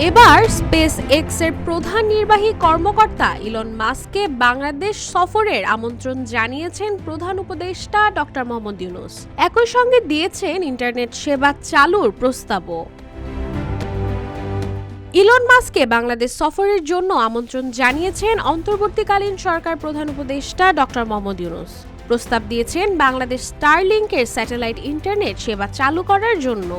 এবার space x এর প্রধান নির্বাহী কর্মকর্তা ইলন মাস্ককে বাংলাদেশ সফরের আমন্ত্রণ জানিয়েছেন প্রধান উপদেষ্টা ডক্টর মোহাম্মদ ইউনূস। একই সঙ্গে দিয়েছেন ইন্টারনেট সেবা চালুর প্রস্তাবও। ইলন মাস্ককে বাংলাদেশ সফরের জন্য আমন্ত্রণ জানিয়েছেন অন্তর্বর্তীকালীন সরকার প্রধান উপদেষ্টা ডক্টর মোহাম্মদ ইউনূস। প্রস্তাব দিয়েছেন বাংলাদেশ স্টারলিংকের স্যাটেলাইট ইন্টারনেট সেবা চালু করার জন্য।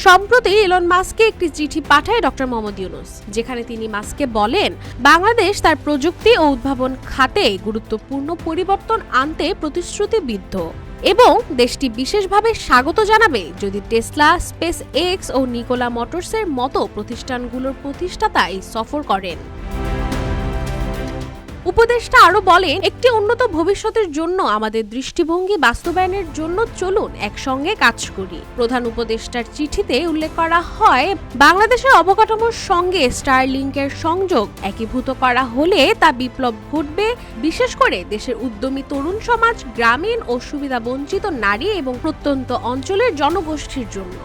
সম্প্রতি ইলন মাস্ককে একটি চিঠি পাঠায় ডক্টর মোহাম্মদ ইউনূস, যেখানে তিনি মাস্ককে বলেন বাংলাদেশ তার প্রযুক্তি ও উদ্ভাবন খাতে গুরুত্বপূর্ণ পরিবর্তন আনতে প্রতিশ্রুতিবদ্ধ এবং দেশটি বিশেষভাবে স্বাগত জানাবে যদি টেসলা, স্পেস এক্স ও নিকোলা মোটরসের মতো প্রতিষ্ঠানগুলোর প্রতিষ্ঠাতা এই সফর করেন। উপদেষ্টা আরও বলেন, একটি উন্নত ভবিষ্যতের জন্য আমাদের দৃষ্টিভঙ্গি বাস্তবায়নের জন্য চলুন একসঙ্গে কাজ করি। প্রধান উপদেষ্টার চিঠিতে উল্লেখ করা হয়, বাংলাদেশের অবকাঠামোর সঙ্গে স্টারলিংকের সংযোগ একীভূত করা হলে তা বিপ্লব ঘটবে, বিশেষ করে দেশের উদ্যমী তরুণ সমাজ, গ্রামীণ ও সুবিধাবঞ্চিত নারী এবং প্রত্যন্ত অঞ্চলের জনগোষ্ঠীর জন্য।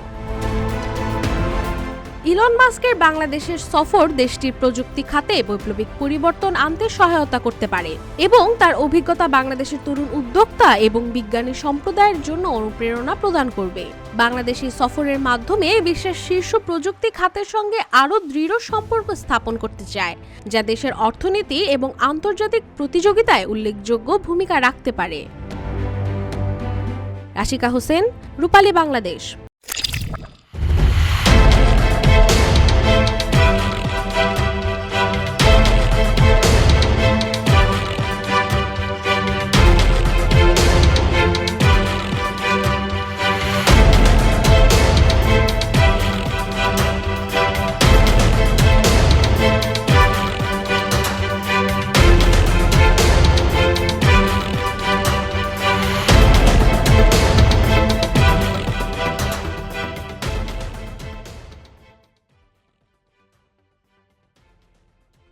ইলন মাস্কের বাংলাদেশের সফর দেশটির প্রযুক্তি খাতে বৈপ্লবিক পরিবর্তন আনতে সহায়তা করতে পারে এবং তার অভিজ্ঞতা বাংলাদেশের তরুণ উদ্যোক্তা এবং বিজ্ঞানী সম্প্রদায়ের জন্য অনুপ্রেরণা প্রদান করবে। বাংলাদেশি সফরের মাধ্যমে বিশ্বের শীর্ষ প্রযুক্তি খাতের সঙ্গে আরও দৃঢ় সম্পর্ক স্থাপন করতে চায়, যা দেশের অর্থনীতি এবং আন্তর্জাতিক প্রতিযোগিতায় উল্লেখযোগ্য ভূমিকা রাখতে পারে। রাশিকা হোসেন, রূপালী বাংলাদেশ।